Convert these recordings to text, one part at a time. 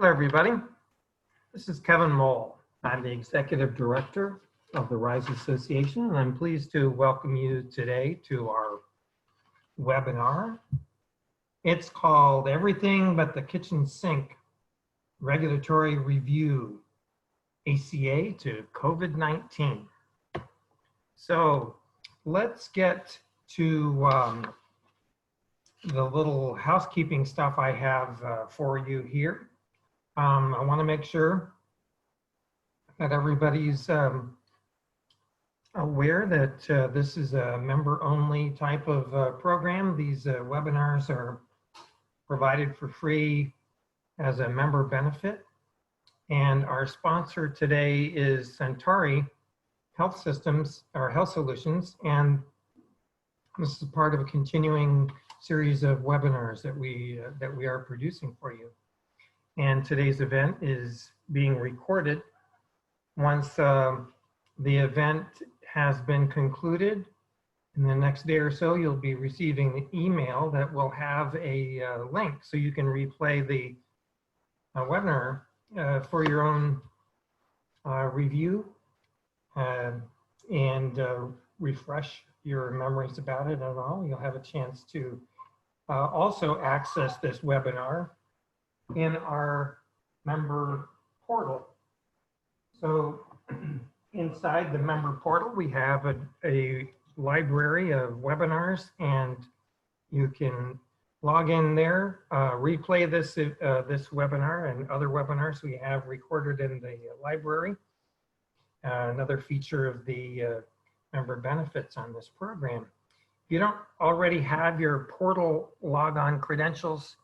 Hello, everybody. This is Kevin Moll. I'm the Executive Director of the RISE Association, and I'm pleased to welcome you today to our webinar. It's called Everything But the Kitchen Sink, Regulatory Review, ACA to COVID-19. So let's get to the little housekeeping stuff I have for you here. I want to make sure that everybody's aware that this is a member-only type of program. These webinars are provided for free as a member benefit. And our sponsor today is Centauri Health Systems, or Health Solutions, and this is part of a continuing series of webinars that we are producing for you. And today's event is being recorded. Once the event has been concluded, in the next day or so, you'll be receiving the email that will have a link so you can replay the webinar for your own review and refresh your memories about it and all. You'll have a chance to also access this webinar in our member portal. So inside the member portal, we have a library of webinars, and you can log in there, replay this webinar and other webinars we have recorded in the library. Another feature of the member benefits on this program. If you don't already have your portal log-on credentials,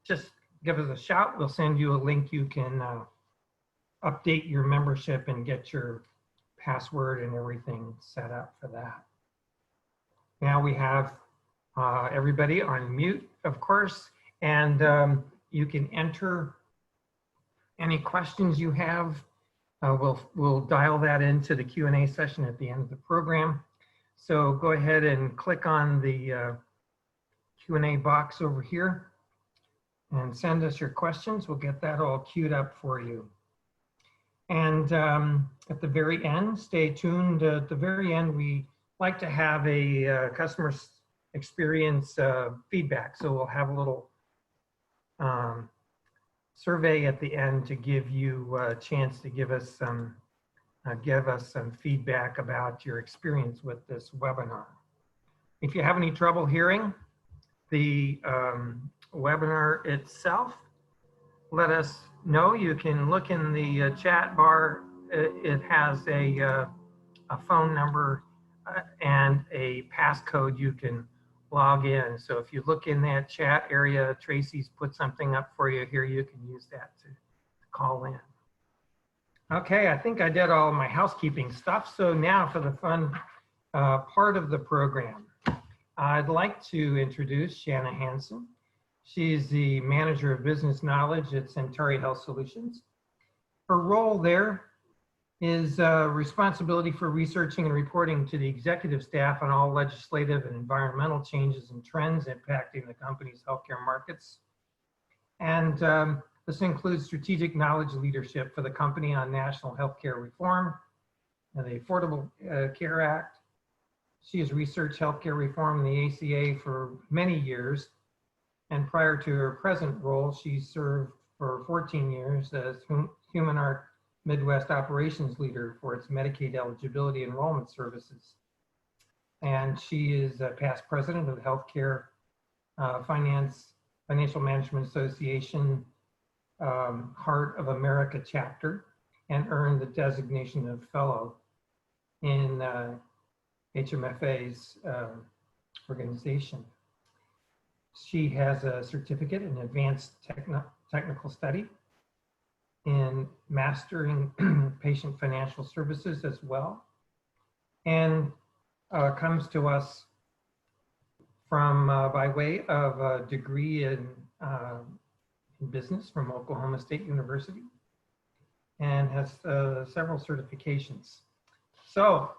just give us a shout. We'll send you a link. You can update your membership and get your password and everything set up for that. Now we have everybody on mute, of course, and you can enter any questions you have. We'll dial that into the Q&A session at the end of the program. So go ahead and click on the Q&A box over here and send us your questions. We'll get that all queued up for you. And at the very end, stay tuned. At the very end, we like to have a customer experience feedback. So we'll have a little survey at the end to give you a chance to give us some feedback about your experience with this webinar. If you have any trouble hearing the webinar itself, let us know. You can look in the chat bar. It has a phone number and a passcode you can log in. So if you look in that chat area, Tracy's put something up for you here. You can use that to call in. Okay, I think I did all my housekeeping stuff. So now for the fun part of the program. I'd like to introduce Shanna Hansen. She's the Manager of Business Knowledge at Centauri Health Solutions. Her role there is responsibility for researching and reporting to the executive staff on all legislative and environmental changes and trends impacting the company's healthcare markets. And this includes strategic knowledge leadership for the company on national healthcare reform and the Affordable Care Act. She has researched healthcare reform in the ACA for many years. And prior to her present role, she served for 14 years as Human Art Midwest Operations Leader for its Medicaid eligibility enrollment services. And she is a past president of the Healthcare Financial Management Association Heart of America chapter, and earned the designation of fellow in HMFA's organization. She has a certificate in advanced technical study in mastering patient financial services as well, and comes to us from by way of a degree in business from Oklahoma State University, and has several certifications. So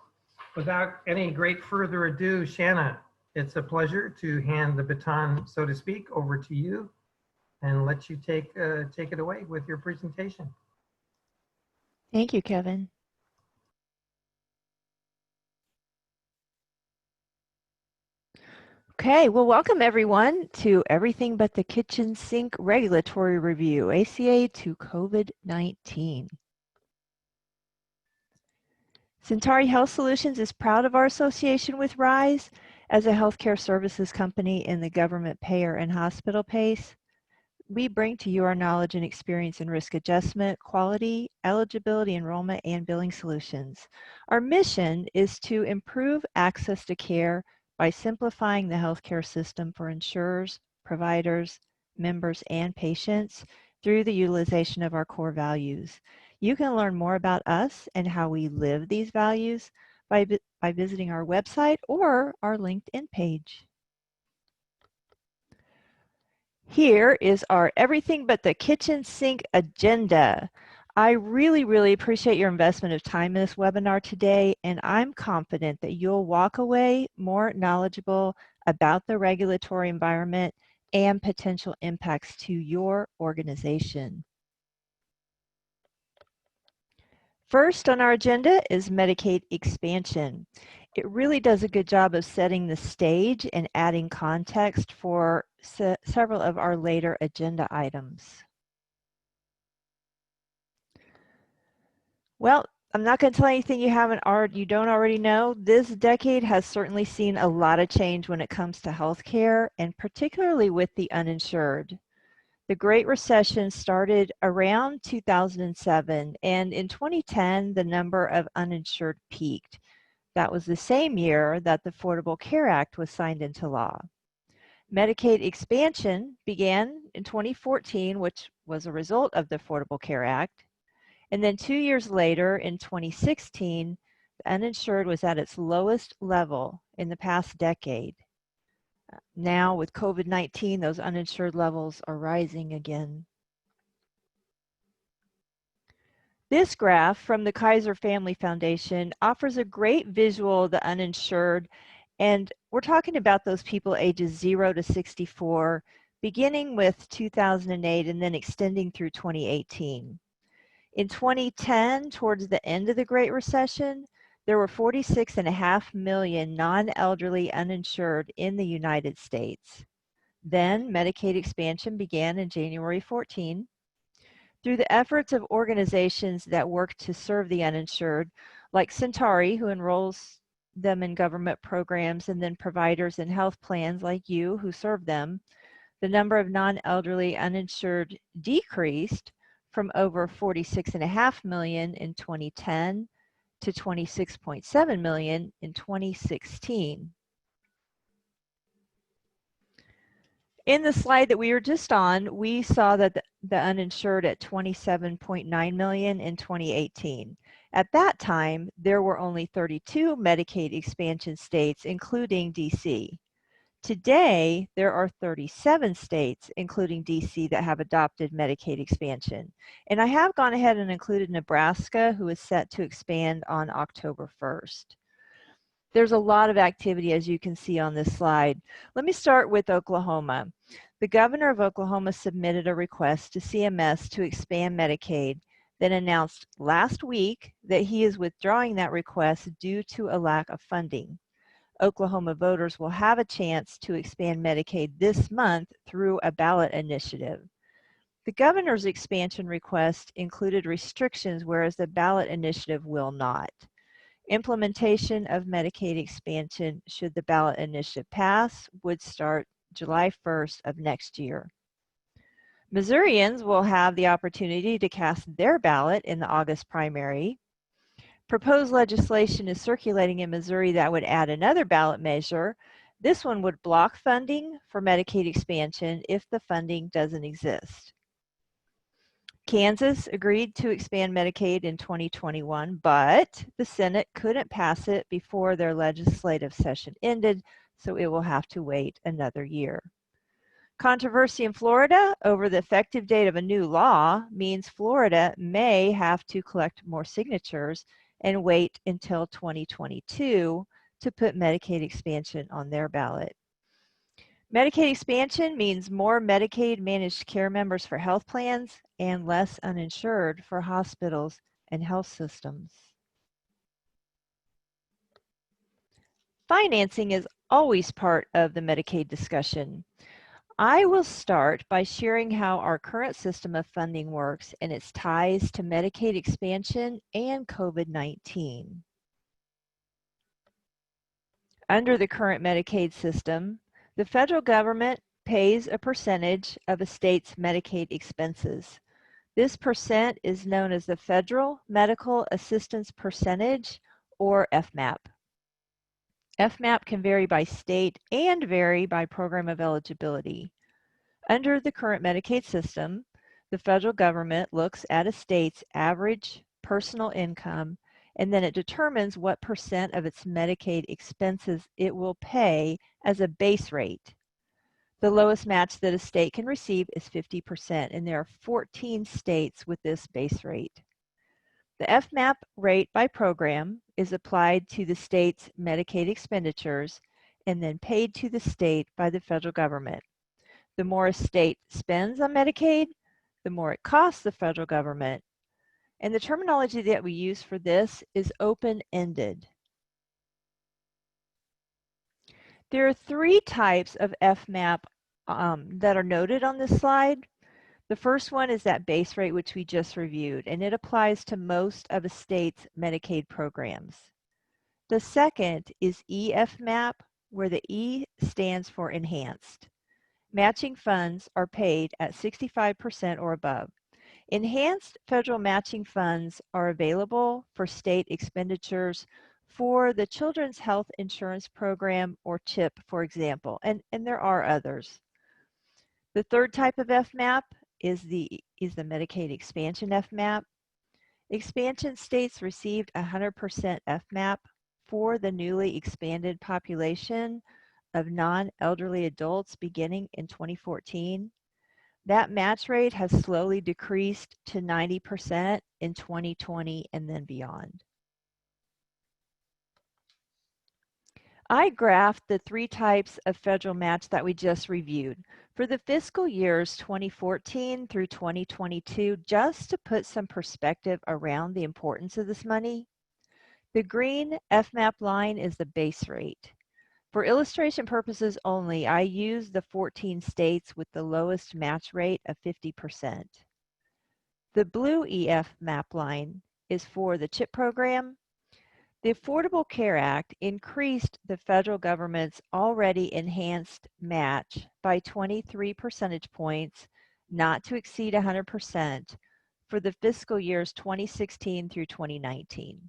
without any great further ado, Shanna, it's a pleasure to hand the baton, so to speak, over to you and let you take it away with your presentation. Thank you, Kevin. Okay, well, welcome everyone to Everything But the Kitchen Sink Regulatory Review, ACA to COVID-19. Centauri Health Solutions is proud of our association with RISE as a healthcare services company in the government payer and hospital PACE. We bring to you our knowledge and experience in risk adjustment, quality, eligibility, enrollment, and billing solutions. Our mission is to improve access to care by simplifying the healthcare system for insurers, providers, members, and patients through the utilization of our core values. You can learn more about us and how we live these values by visiting our website or our LinkedIn page. Here is our Everything But the Kitchen Sink agenda. I really appreciate your investment of time in this webinar today, and I'm confident that you'll walk away more knowledgeable about the regulatory environment and potential impacts to your organization. First on our agenda is Medicaid expansion. It really does a good job of setting the stage and adding context for several of our later agenda items. Well, I'm not going to tell you anything you don't already know. This decade has certainly seen a lot of change when it comes to healthcare, and particularly with the uninsured. The Great Recession started around 2007, and in 2010, the number of uninsured peaked. That was the same year that the Affordable Care Act was signed into law. Medicaid expansion began in 2014, which was a result of the Affordable Care Act. And then 2 years later, in 2016, the uninsured was at its lowest level in the past decade. Now, with COVID-19, those uninsured levels are rising again. This graph from the Kaiser Family Foundation offers a great visual of the uninsured, and we're talking about those people ages 0 to 64, beginning with 2008 and then extending through 2018. In 2010, towards the end of the Great Recession, there were 46.5 million non-elderly uninsured in the United States. Then Medicaid expansion began in January 14. Through the efforts of organizations that work to serve the uninsured, like Centauri, who enrolls them in government programs, and then providers and health plans like you who serve them, the number of non-elderly uninsured decreased from over 46.5 million in 2010 to 26.7 million in 2016. In the slide that we were just on, we saw that the uninsured at 27.9 million in 2018. At that time, there were only 32 Medicaid expansion states, including DC. Today, there are 37 states, including DC, that have adopted Medicaid expansion. And I have gone ahead and included Nebraska, who is set to expand on October 1st. There's a lot of activity, as you can see on this slide. Let me start with Oklahoma. The governor of Oklahoma submitted a request to CMS to expand Medicaid, then announced last week that he is withdrawing that request due to a lack of funding. Oklahoma voters will have a chance to expand Medicaid this month through a ballot initiative. The governor's expansion request included restrictions, whereas the ballot initiative will not. Implementation of Medicaid expansion, should the ballot initiative pass, would start July 1st of next year. Missourians will have the opportunity to cast their ballot in the August primary. Proposed legislation is circulating in Missouri that would add another ballot measure. This one would block funding for Medicaid expansion if the funding doesn't exist. Kansas agreed to expand Medicaid in 2021, but the Senate couldn't pass it before their legislative session ended, so it will have to wait another year. Controversy in Florida over the effective date of a new law means Florida may have to collect more signatures and wait until 2022 to put Medicaid expansion on their ballot. Medicaid expansion means more Medicaid managed care members for health plans and less uninsured for hospitals and health systems. Financing is always part of the Medicaid discussion. I will start by sharing how our current system of funding works and its ties to Medicaid expansion and COVID-19. Under the current Medicaid system, the federal government pays a percentage of a state's Medicaid expenses. This percent is known as the Federal Medical Assistance Percentage, or FMAP. FMAP can vary by state and vary by program of eligibility. Under the current Medicaid system, the federal government looks at a state's average personal income, and then it determines what percent of its Medicaid expenses it will pay as a base rate. The lowest match that a state can receive is 50%, and there are 14 states with this base rate. The FMAP rate by program is applied to the state's Medicaid expenditures and then paid to the state by the federal government. The more a state spends on Medicaid, the more it costs the federal government. And the terminology that we use for this is open-ended. There are three types of FMAP that are noted on this slide. The first one is that base rate, which we just reviewed, and it applies to most of a state's Medicaid programs. The second is EFMAP, where the E stands for enhanced. Matching funds are paid at 65% or above. Enhanced federal matching funds are available for state expenditures for the Children's Health Insurance Program, or CHIP, for example, and there are others. The third type of FMAP is the Medicaid expansion FMAP. Expansion states received 100% FMAP for the newly expanded population of non-elderly adults beginning in 2014. That match rate has slowly decreased to 90% in 2020 and then beyond. I graphed the three types of federal match that we just reviewed for the fiscal years 2014 through 2022, just to put some perspective around the importance of this money. The green FMAP line is the base rate. For illustration purposes only, I use the 14 states with the lowest match rate of 50%. The blue EFMAP line is for the CHIP program. The Affordable Care Act increased the federal government's already enhanced match by 23 percentage points, not to exceed 100%, for the fiscal years 2016 through 2019.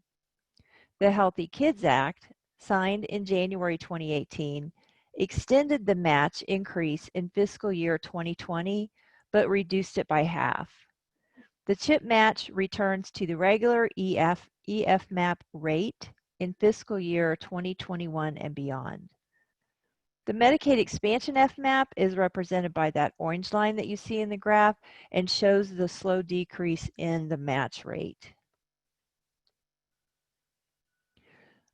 The Healthy Kids Act, signed in January 2018, extended the match increase in fiscal year 2020, but reduced it by half. The CHIP match returns to the regular EFMAP rate in fiscal year 2021 and beyond. The Medicaid expansion FMAP is represented by that orange line that you see in the graph and shows the slow decrease in the match rate.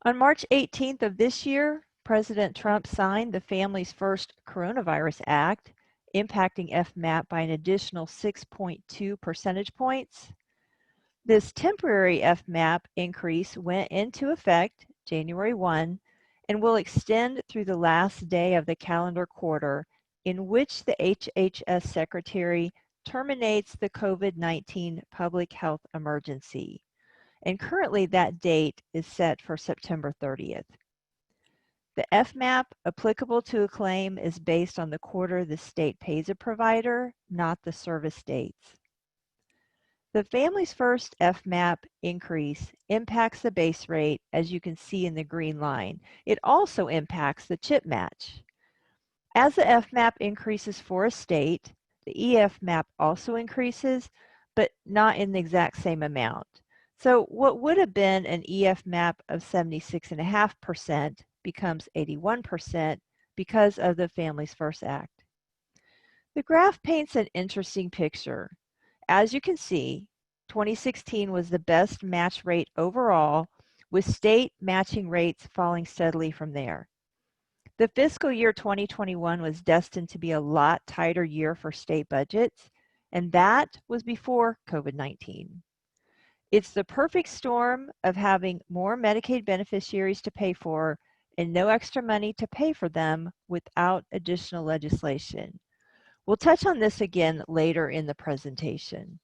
On March 18th of this year, President Trump signed the Families First Coronavirus Act, impacting FMAP by an additional 6.2 percentage points. This temporary FMAP increase went into effect January 1 and will extend through the last day of the calendar quarter, in which the HHS Secretary terminates the COVID-19 public health emergency. And currently that date is set for September 30th. The FMAP applicable to a claim is based on the quarter the state pays a provider, not the service dates. The Families First FMAP increase impacts the base rate, as you can see in the green line. It also impacts the CHIP match. As the FMAP increases for a state, the EFMAP also increases, but not in the exact same amount. So what would have been an EFMAP of 76.5% becomes 81% because of the Families First Act. The graph paints an interesting picture. As you can see, 2016 was the best match rate overall, with state matching rates falling steadily from there. The fiscal year 2021 was destined to be a lot tighter year for state budgets, and that was before COVID-19. It's the perfect storm of having more Medicaid beneficiaries to pay for and no extra money to pay for them without additional legislation. We'll touch on this again later in the presentation.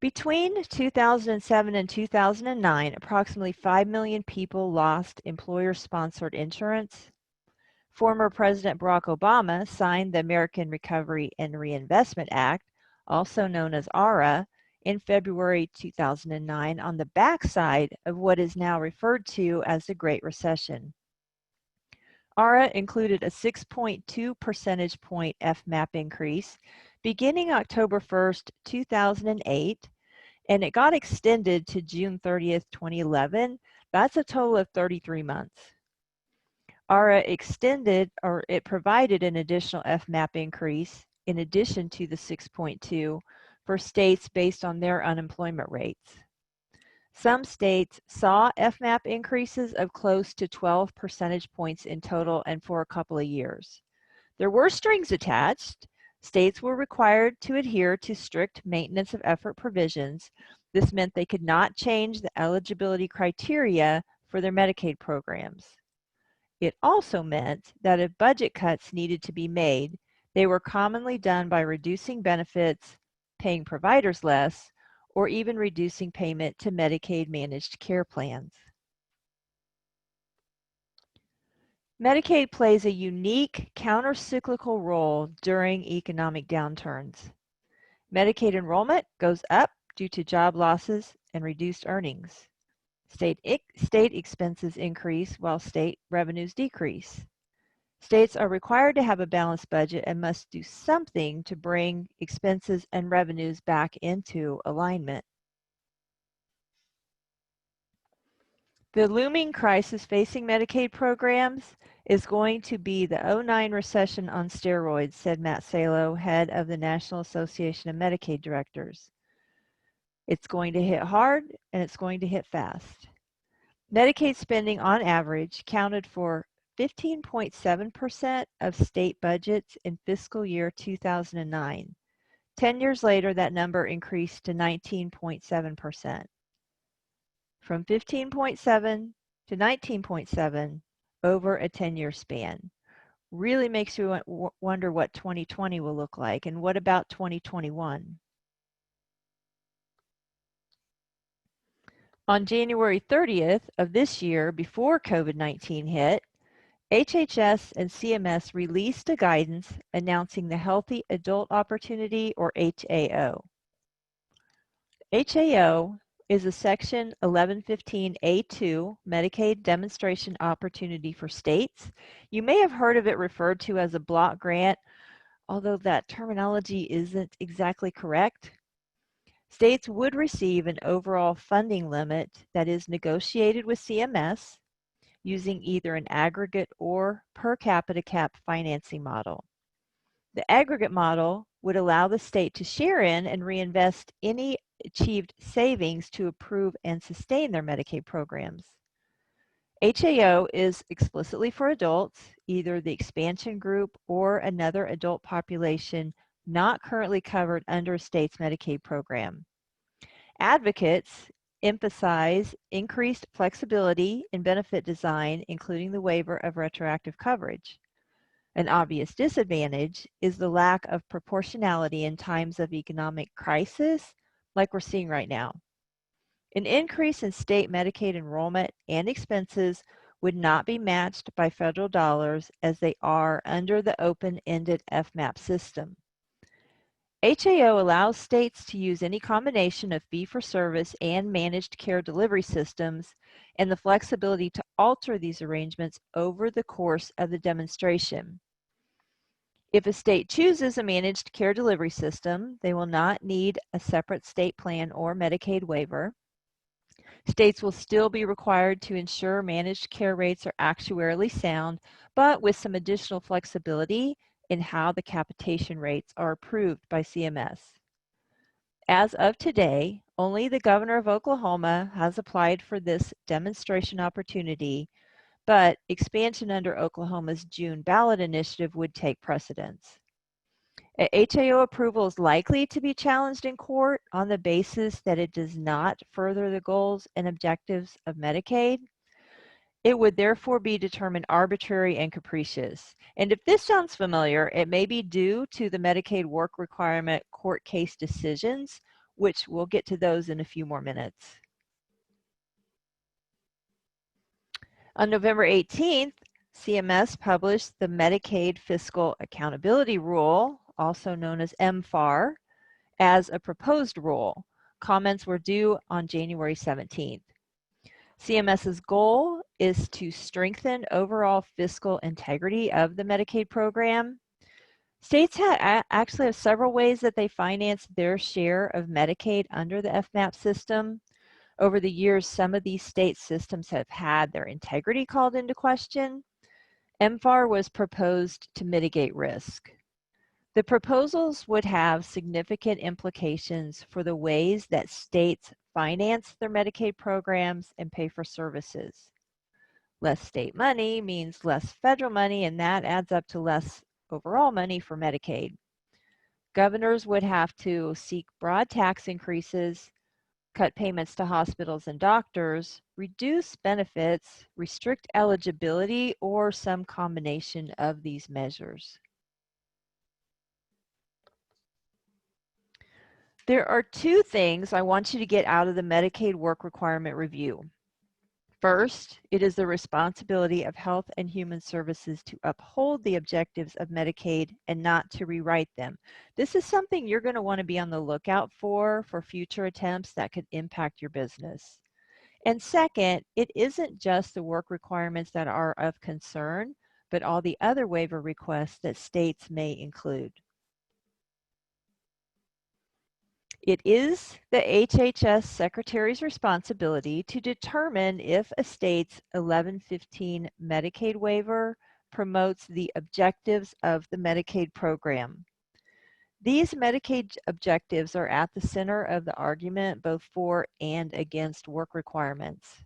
Between 2007 and 2009, approximately 5 million people lost employer-sponsored insurance. Former President Barack Obama signed the American Recovery and Reinvestment Act, also known as ARA, in February 2009 on the backside of what is now referred to as the Great Recession. ARA included a 6.2 percentage point FMAP increase beginning October 1st, 2008, and it got extended to June 30th, 2011. That's a total of 33 months. ARA extended, or it provided an additional FMAP increase in addition to the 6.2 for states based on their unemployment rates. Some states saw FMAP increases of close to 12 percentage points in total and for a couple of years. There were strings attached. States were required to adhere to strict maintenance of effort provisions. This meant they could not change the eligibility criteria for their Medicaid programs. It also meant that if budget cuts needed to be made, they were commonly done by reducing benefits, paying providers less, or even reducing payment to Medicaid managed care plans. Medicaid plays a unique counter-cyclical role during economic downturns. Medicaid enrollment goes up due to job losses and reduced earnings. State expenses increase while state revenues decrease. States are required to have a balanced budget and must do something to bring expenses and revenues back into alignment. The looming crisis facing Medicaid programs is going to be the 2009 recession on steroids, said Matt Salo, head of the National Association of Medicaid Directors. It's going to hit hard and it's going to hit fast. Medicaid spending on average counted for 15.7% of state budgets in fiscal year 2009. 10 years later, that number increased to 19.7%. From 15.7 to 19.7 over a 10-year span. Really makes you wonder what 2020 will look like, and what about 2021? On January 30th of this year, before COVID-19 hit, HHS and CMS released a guidance announcing the Healthy Adult Opportunity, or HAO. HAO is a Section 1115A2 Medicaid demonstration opportunity for states. You may have heard of it referred to as a block grant, although that terminology isn't exactly correct. States would receive an overall funding limit that is negotiated with CMS using either an aggregate or per capita cap financing model. The aggregate model would allow the state to share in and reinvest any achieved savings to approve and sustain their Medicaid programs. HAO is explicitly for adults, either the expansion group or another adult population not currently covered under a state's Medicaid program. Advocates emphasize increased flexibility in benefit design, including the waiver of retroactive coverage. An obvious disadvantage is the lack of proportionality in times of economic crisis, like we're seeing right now. An increase in state Medicaid enrollment and expenses would not be matched by federal dollars as they are under the open-ended FMAP system. HAO allows states to use any combination of fee-for-service and managed care delivery systems and the flexibility to alter these arrangements over the course of the demonstration. If a state chooses a managed care delivery system, they will not need a separate state plan or Medicaid waiver. States will still be required to ensure managed care rates are actuarially sound, but with some additional flexibility in how the capitation rates are approved by CMS. As of today, only the governor of Oklahoma has applied for this demonstration opportunity, but expansion under Oklahoma's June ballot initiative would take precedence. HAO approval is likely to be challenged in court on the basis that it does not further the goals and objectives of Medicaid. It would therefore be determined arbitrary and capricious. And if this sounds familiar, it may be due to the Medicaid work requirement court case decisions, which we'll get to those in a few more minutes. On November 18th, CMS published the Medicaid Fiscal Accountability Rule, also known as MFAR, as a proposed rule. Comments were due on January 17th. CMS's goal is to strengthen overall fiscal integrity of the Medicaid program. States actually have several ways that they finance their share of Medicaid under the FMAP system. Over the years, some of these state systems have had their integrity called into question. MFAR was proposed to mitigate risk. The proposals would have significant implications for the ways that states finance their Medicaid programs and pay for services. Less state money means less federal money, and that adds up to less overall money for Medicaid. Governors would have to seek broad tax increases, cut payments to hospitals and doctors, reduce benefits, restrict eligibility, or some combination of these measures. There are two things I want you to get out of the Medicaid work requirement review. First, it is the responsibility of Health and Human Services to uphold the objectives of Medicaid and not to rewrite them. This is something you're going to want to be on the lookout for future attempts that could impact your business. And second, it isn't just the work requirements that are of concern, but all the other waiver requests that states may include. It is the HHS Secretary's responsibility to determine if a state's 1115 Medicaid waiver promotes the objectives of the Medicaid program. These Medicaid objectives are at the center of the argument both for and against work requirements.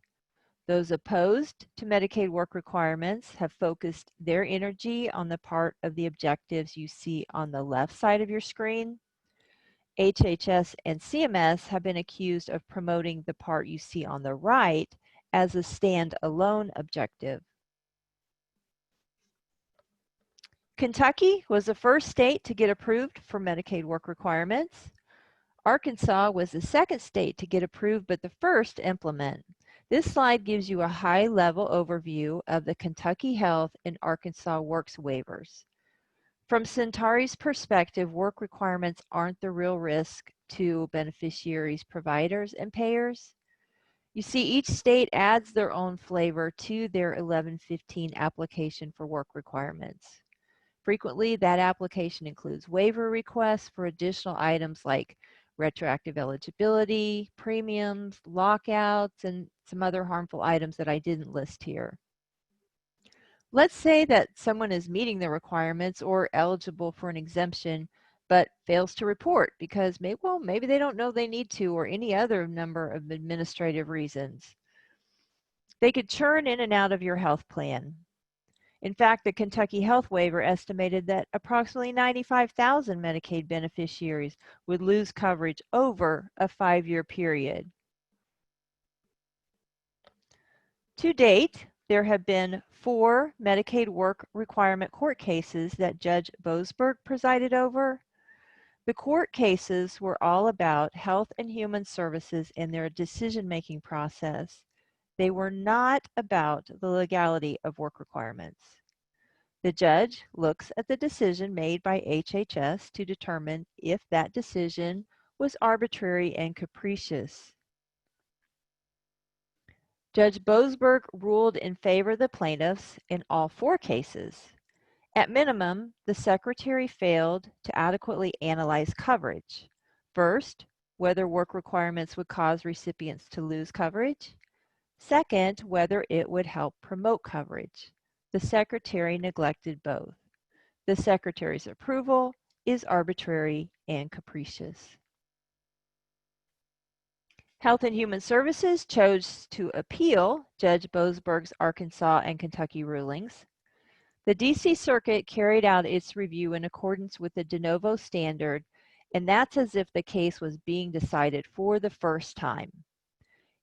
Those opposed to Medicaid work requirements have focused their energy on the part of the objectives you see on the left side of your screen. HHS and CMS have been accused of promoting the part you see on the right as a standalone objective. Kentucky was the first state to get approved for Medicaid work requirements. Arkansas was the second state to get approved, but the first to implement. This slide gives you a high-level overview of the Kentucky Health and Arkansas Works waivers. From Centauri's perspective, work requirements aren't the real risk to beneficiaries, providers, and payers. You see, each state adds their own flavor to their 1115 application for work requirements. Frequently, that application includes waiver requests for additional items like retroactive eligibility, premiums, lockouts, and some other harmful items that I didn't list here. Let's say that someone is meeting the requirements or eligible for an exemption, but fails to report because maybe they don't know they need to, or any other number of administrative reasons. They could churn in and out of your health plan. In fact, the Kentucky Health Waiver estimated that approximately 95,000 Medicaid beneficiaries would lose coverage over a 5-year period. To date, there have been 4 Medicaid work requirement court cases that Judge Boasberg presided over. The court cases were all about Health and Human Services and their decision-making process. They were not about the legality of work requirements. The judge looks at the decision made by HHS to determine if that decision was arbitrary and capricious. Judge Boasberg ruled in favor of the plaintiffs in all 4 cases. At minimum, the Secretary failed to adequately analyze coverage. First, whether work requirements would cause recipients to lose coverage. Second, whether it would help promote coverage. The Secretary neglected both. The Secretary's approval is arbitrary and capricious. Health and Human Services chose to appeal Judge Boasberg's Arkansas and Kentucky rulings. The DC Circuit carried out its review in accordance with the de novo standard, and that's as if the case was being decided for the first time.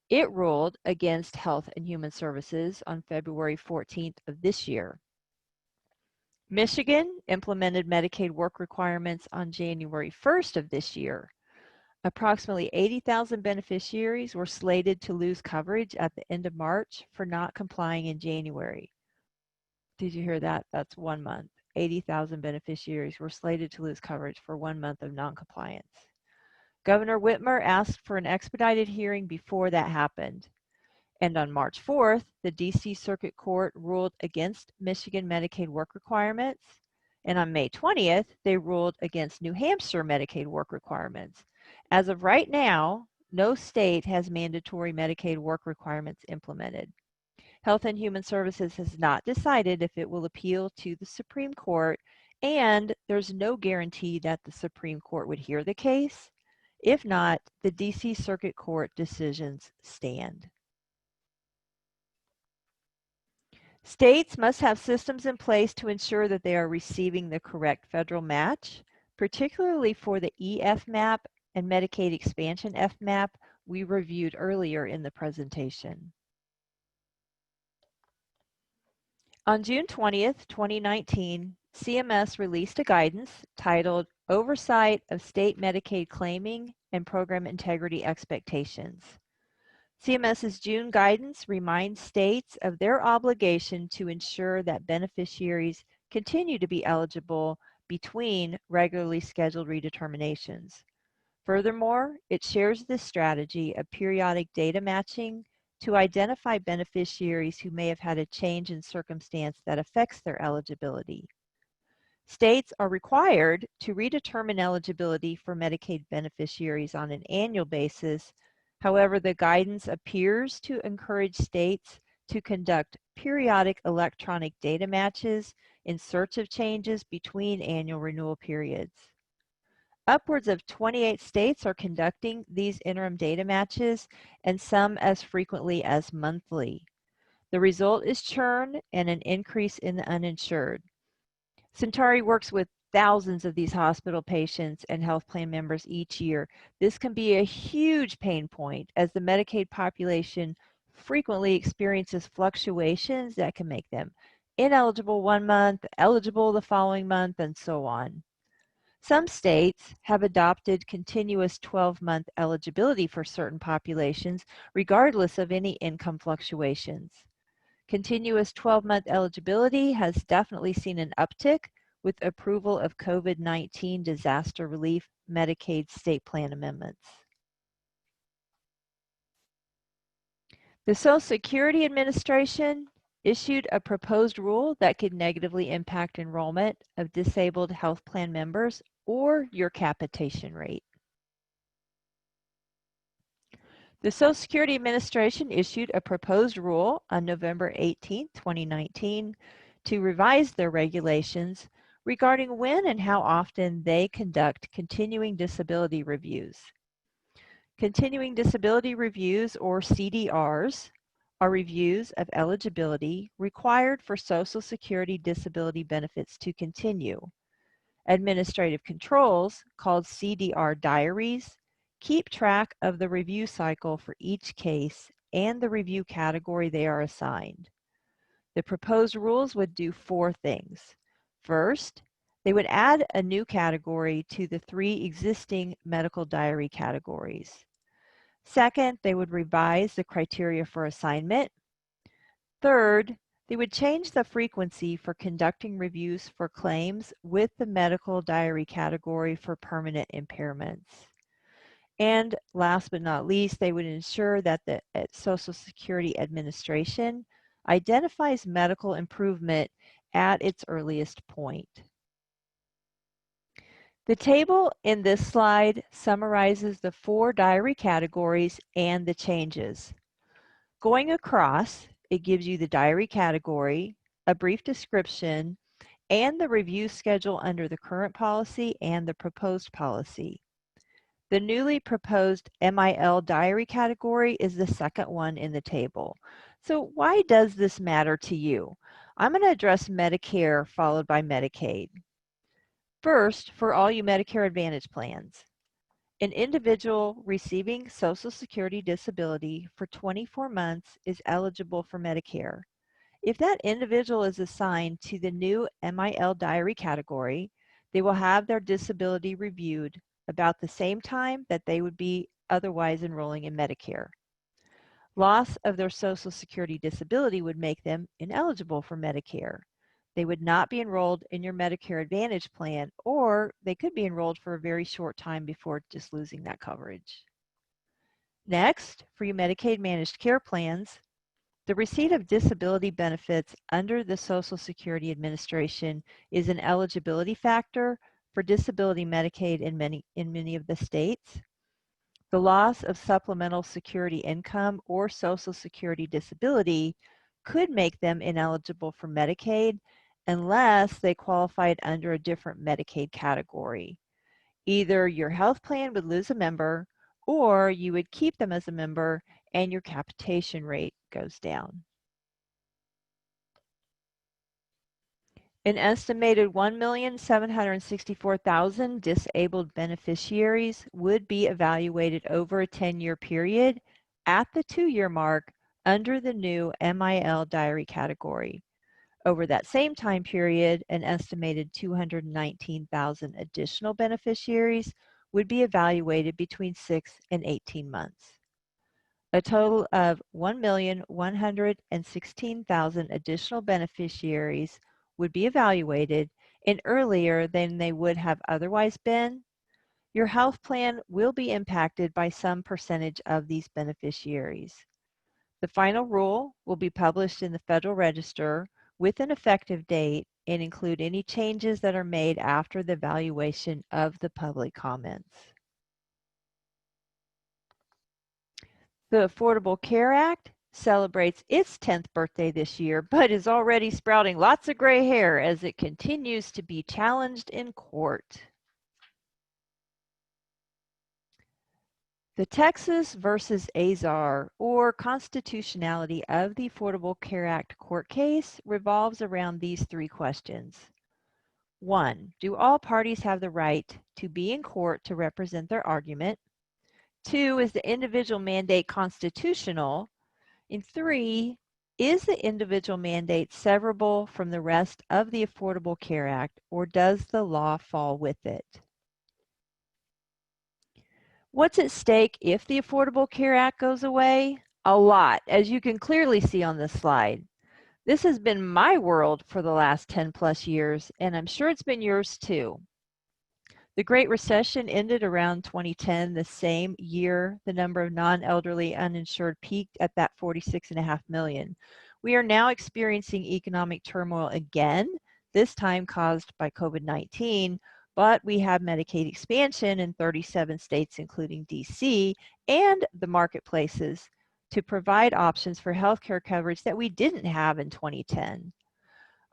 It ruled against Health and Human Services on February 14th of this year. Michigan implemented Medicaid work requirements on January 1st of this year. Approximately 80,000 beneficiaries were slated to lose coverage at the end of March for not complying in January. Did you hear that? That's 1 month. 80,000 beneficiaries were slated to lose coverage for 1 month of noncompliance. Governor Whitmer asked for an expedited hearing before that happened. And on March 4th, the DC Circuit Court ruled against Michigan Medicaid work requirements. And on May 20th, they ruled against New Hampshire Medicaid work requirements. As of right now, no state has mandatory Medicaid work requirements implemented. Health and Human Services has not decided if it will appeal to the Supreme Court, and there's no guarantee that the Supreme Court would hear the case. If not, the DC Circuit Court decisions stand. States must have systems in place to ensure that they are receiving the correct federal match, particularly for the EFMAP and Medicaid expansion FMAP we reviewed earlier in the presentation. On June 20th, 2019, CMS released a guidance titled Oversight of State Medicaid Claiming and Program Integrity Expectations. CMS's June guidance reminds states of their obligation to ensure that beneficiaries continue to be eligible between regularly scheduled redeterminations. Furthermore, it shares the strategy of periodic data matching to identify beneficiaries who may have had a change in circumstance that affects their eligibility. States are required to redetermine eligibility for Medicaid beneficiaries on an annual basis. However, the guidance appears to encourage states to conduct periodic electronic data matches in search of changes between annual renewal periods. Upwards of 28 states are conducting these interim data matches, and some as frequently as monthly. The result is churn and an increase in the uninsured. Centauri works with thousands of these hospital patients and health plan members each year. This can be a huge pain point as the Medicaid population frequently experiences fluctuations that can make them ineligible 1 month, eligible the following month, and so on. Some states have adopted continuous 12-month eligibility for certain populations, regardless of any income fluctuations. Continuous 12-month eligibility has definitely seen an uptick with approval of COVID-19 disaster relief Medicaid state plan amendments. The Social Security Administration issued a proposed rule that could negatively impact enrollment of disabled health plan members or your capitation rate. The Social Security Administration issued a proposed rule on November 18, 2019, to revise their regulations regarding when and how often they conduct continuing disability reviews. Continuing disability reviews, or CDRs, are reviews of eligibility required for Social Security disability benefits to continue. Administrative controls, called CDR diaries, keep track of the review cycle for each case and the review category they are assigned. The proposed rules would do 4 things. First, they would add a new category to the 3 existing medical diary categories. Second, they would revise the criteria for assignment. Third, they would change the frequency for conducting reviews for claims with the medical diary category for permanent impairments. And last but not least, they would ensure that the Social Security Administration identifies medical improvement at its earliest point. The table in this slide summarizes the 4 diary categories and the changes. Going across, it gives you the diary category, a brief description, and the review schedule under the current policy and the proposed policy. The newly proposed MIL diary category is the second one in the table. So why does this matter to you? I'm going to address Medicare followed by Medicaid. First, for all you Medicare Advantage plans, an individual receiving Social Security disability for 24 months is eligible for Medicare. If that individual is assigned to the new MIL diary category, they will have their disability reviewed about the same time that they would be otherwise enrolling in Medicare. Loss of their Social Security disability would make them ineligible for Medicare. They would not be enrolled in your Medicare Advantage plan, or they could be enrolled for a very short time before just losing that coverage. Next, for your Medicaid managed care plans, the receipt of disability benefits under the Social Security Administration is an eligibility factor for disability Medicaid in many of the states. The loss of supplemental security income or Social Security disability could make them ineligible for Medicaid unless they qualified under a different Medicaid category. Either your health plan would lose a member, or you would keep them as a member and your capitation rate goes down. An estimated 1,764,000 disabled beneficiaries would be evaluated over a 10-year period at the 2-year mark under the new MIL diary category. Over that same time period, an estimated 219,000 additional beneficiaries would be evaluated between 6 and 18 months. A total of 1,116,000 additional beneficiaries would be evaluated, and earlier than they would have otherwise been. Your health plan will be impacted by some percentage of these beneficiaries. The final rule will be published in the Federal Register with an effective date and include any changes that are made after the evaluation of the public comments. The Affordable Care Act celebrates its 10th birthday this year, but is already sprouting lots of gray hair as it continues to be challenged in court. The Texas versus Azar, or constitutionality of the Affordable Care Act court case, revolves around these 3 questions. 1, do all parties have the right to be in court to represent their argument? 2, is the individual mandate constitutional? And 3, is the individual mandate severable from the rest of the Affordable Care Act, or does the law fall with it? What's at stake if the Affordable Care Act goes away? A lot, as you can clearly see on this slide. This has been my world for the last 10 plus years, and I'm sure it's been yours too. The Great Recession ended around 2010. The same year, the number of non-elderly uninsured peaked at that 46.5 million. We are now experiencing economic turmoil again, this time caused by COVID-19, but we have Medicaid expansion in 37 states, including DC, and the marketplaces to provide options for healthcare coverage that we didn't have in 2010.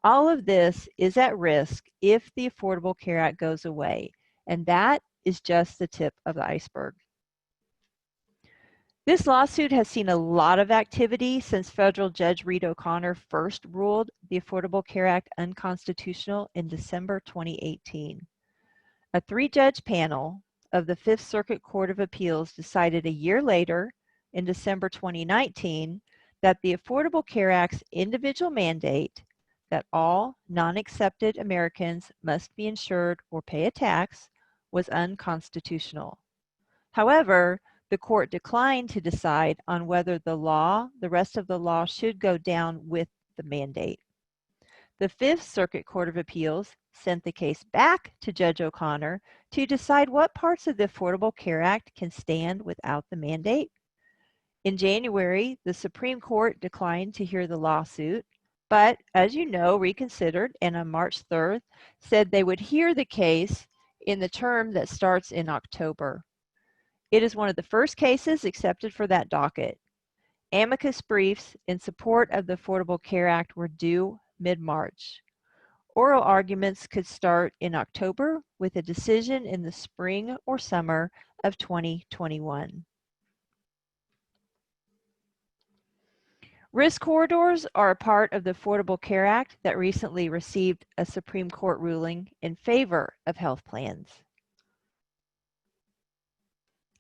All of this is at risk if the Affordable Care Act goes away. And that is just the tip of the iceberg. This lawsuit has seen a lot of activity since Federal Judge Reed O'Connor first ruled the Affordable Care Act unconstitutional in December 2018. A 3-judge panel of the Fifth Circuit Court of Appeals decided a year later, in December 2019, that the Affordable Care Act's individual mandate that all non-accepted Americans must be insured or pay a tax was unconstitutional. However, the court declined to decide on whether the rest of the law should go down with the mandate. The Fifth Circuit Court of Appeals sent the case back to Judge O'Connor to decide what parts of the Affordable Care Act can stand without the mandate. In January, the Supreme Court declined to hear the lawsuit, but as you know, reconsidered, and on March 3rd said they would hear the case in the term that starts in October. It is one of the first cases accepted for that docket. Amicus briefs in support of the Affordable Care Act were due mid-March. Oral arguments could start in October with a decision in the spring or summer of 2021. Risk corridors are a part of the Affordable Care Act that recently received a Supreme Court ruling in favor of health plans.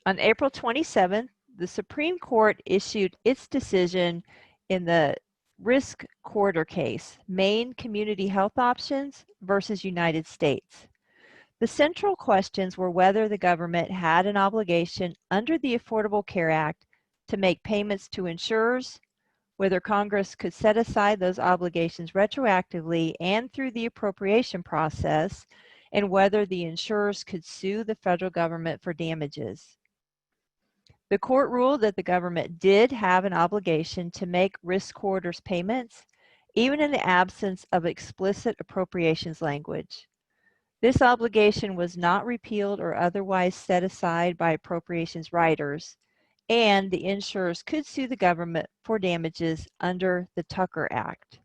On April 27th, the Supreme Court issued its decision in the risk corridor case, Maine Community Health Options versus United States. The central questions were whether the government had an obligation under the Affordable Care Act to make payments to insurers, whether Congress could set aside those obligations retroactively and through the appropriation process, and whether the insurers could sue the federal government for damages. The court ruled that the government did have an obligation to make risk corridors payments, even in the absence of explicit appropriations language. This obligation was not repealed or otherwise set aside by appropriations writers, and the insurers could sue the government for damages under the Tucker Act.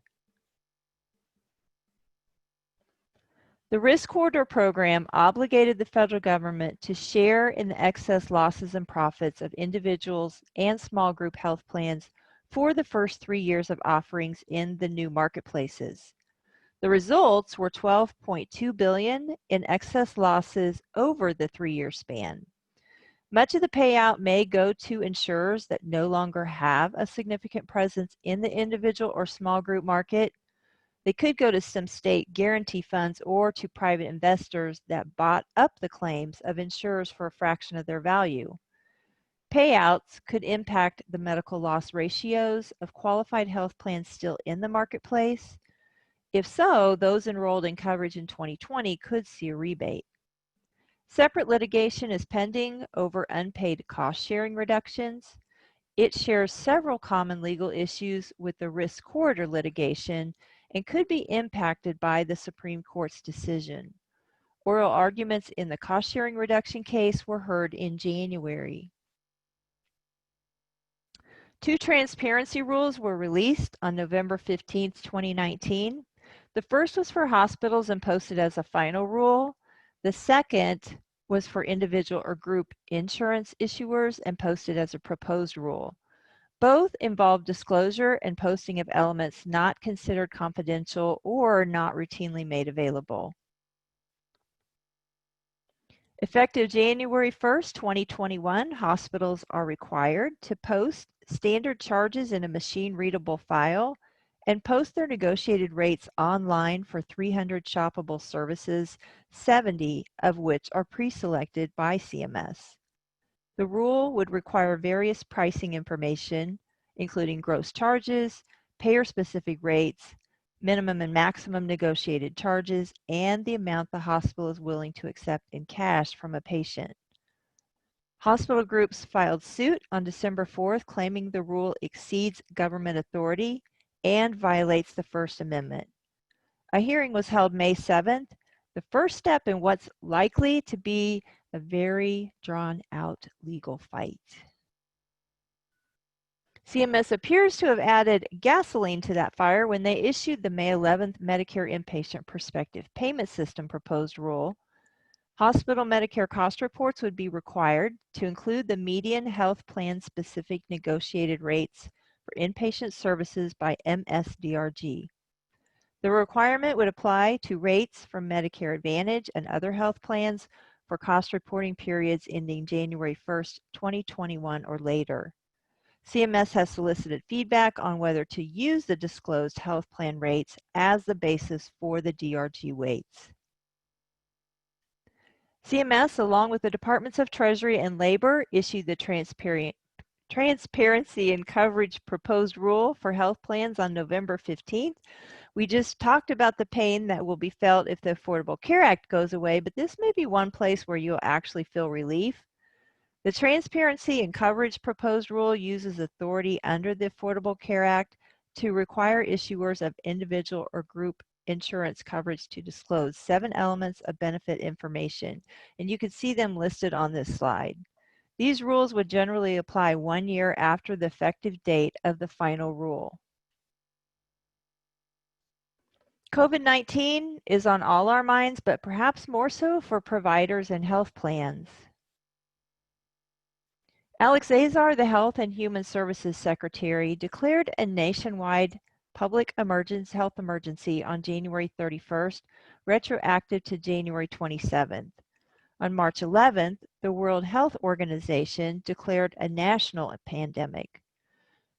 The Risk Corridor Program obligated the federal government to share in the excess losses and profits of individuals and small group health plans for the first 3 years of offerings in the new marketplaces. The results were $12.2 billion in excess losses over the 3-year span. Much of the payout may go to insurers that no longer have a significant presence in the individual or small group market. They could go to some state guarantee funds or to private investors that bought up the claims of insurers for a fraction of their value. Payouts could impact the medical loss ratios of qualified health plans still in the marketplace. If so, those enrolled in coverage in 2020 could see a rebate. Separate litigation is pending over unpaid cost-sharing reductions. It shares several common legal issues with the risk corridor litigation and could be impacted by the Supreme Court's decision. Oral arguments in the cost-sharing reduction case were heard in January. 2 transparency rules were released on November 15, 2019. The first was for hospitals and posted as a final rule. The second was for individual or group insurance issuers and posted as a proposed rule. Both involve disclosure and posting of elements not considered confidential or not routinely made available. Effective January 1st, 2021, hospitals are required to post standard charges in a machine-readable file and post their negotiated rates online for 300 shoppable services, 70 of which are pre-selected by CMS. The rule would require various pricing information, including gross charges, payer-specific rates, minimum and maximum negotiated charges, and the amount the hospital is willing to accept in cash from a patient. Hospital groups filed suit on December 4th, claiming the rule exceeds government authority and violates the First Amendment. A hearing was held May 7th, the first step in what's likely to be a very drawn-out legal fight. CMS appears to have added gasoline to that fire when they issued the May 11th Medicare Inpatient Prospective Payment System proposed rule. Hospital Medicare cost reports would be required to include the median health plan specific negotiated rates for inpatient services by MSDRG. The requirement would apply to rates from Medicare Advantage and other health plans for cost reporting periods ending January 1st, 2021 or later. CMS has solicited feedback on whether to use the disclosed health plan rates as the basis for the DRG weights. CMS, along with the Departments of Treasury and Labor, issued the Transparency and Coverage Proposed Rule for health plans on November 15th. We just talked about the pain that will be felt if the Affordable Care Act goes away, but this may be one place where you'll actually feel relief. The Transparency and Coverage Proposed Rule uses authority under the Affordable Care Act to require issuers of individual or group insurance coverage to disclose 7 elements of benefit information, and you can see them listed on this slide. These rules would generally apply 1 year after the effective date of the final rule. COVID-19 is on all our minds, but perhaps more so for providers and health plans. Alex Azar, the Health and Human Services Secretary, declared a nationwide public health emergency on January 31st, retroactive to January 27th. On March 11th, the World Health Organization declared a national pandemic.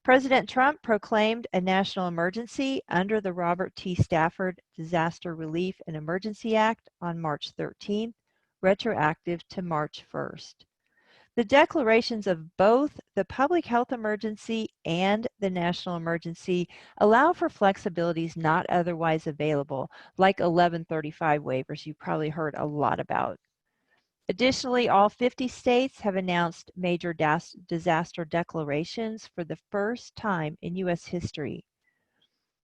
President Trump proclaimed a national emergency under the Robert T. Stafford Disaster Relief and Emergency Act on March 13th, retroactive to March 1st. The declarations of both the public health emergency and the national emergency allow for flexibilities not otherwise available, like 1135 waivers you've probably heard a lot about. Additionally, all 50 states have announced major disaster declarations for the first time in U.S. history.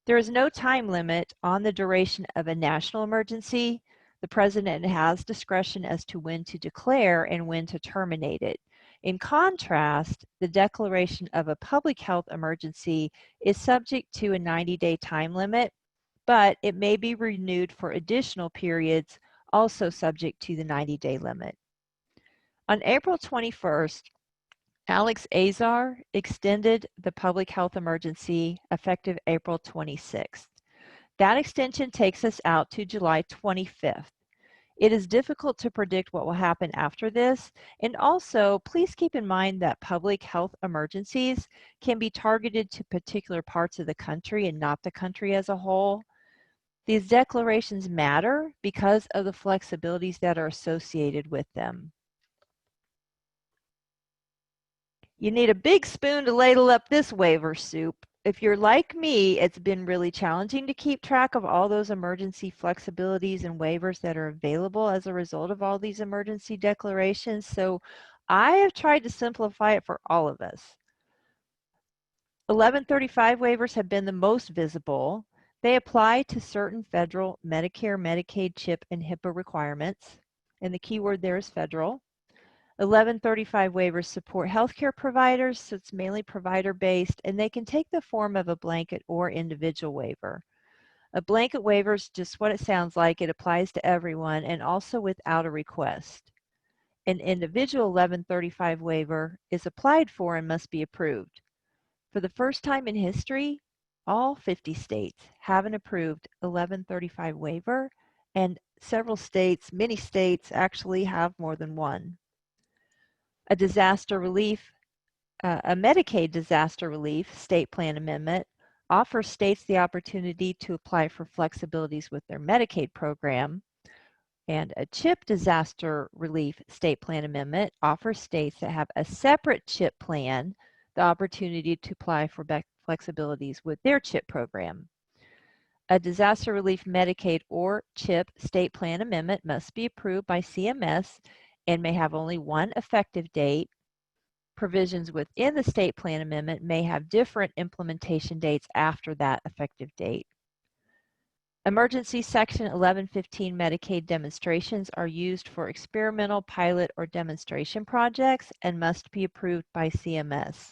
There is no time limit on the duration of a national emergency. The president has discretion as to when to declare and when to terminate it. In contrast, the declaration of a public health emergency is subject to a 90-day time limit, but it may be renewed for additional periods, also subject to the 90-day limit. On April 21st, Alex Azar extended the public health emergency effective April 26th. That extension takes us out to July 25th. It is difficult to predict what will happen after this, and also please keep in mind that public health emergencies can be targeted to particular parts of the country and not the country as a whole. These declarations matter because of the flexibilities that are associated with them. You need a big spoon to ladle up this waiver soup. If you're like me, it's been really challenging to keep track of all those emergency flexibilities and waivers that are available as a result of all these emergency declarations. So I have tried to simplify it for all of us. 1135 waivers have been the most visible. They apply to certain federal Medicare, Medicaid, CHIP, and HIPAA requirements. And the key word there is federal. 1135 waivers support healthcare providers, so it's mainly provider-based, and they can take the form of a blanket or individual waiver. A blanket waiver is just what it sounds like. It applies to everyone and also without a request. An individual 1135 waiver is applied for and must be approved. For the first time in history, all 50 states have an approved 1135 waiver, and several states, many states actually have more than one. A Medicaid disaster relief state plan amendment offers states the opportunity to apply for flexibilities with their Medicaid program. And a CHIP disaster relief state plan amendment offers states that have a separate CHIP plan the opportunity to apply for flexibilities with their CHIP program. A disaster relief Medicaid or CHIP state plan amendment must be approved by CMS and may have only one effective date. Provisions within the state plan amendment may have different implementation dates after that effective date. Emergency Section 1115 Medicaid demonstrations are used for experimental, pilot, or demonstration projects and must be approved by CMS.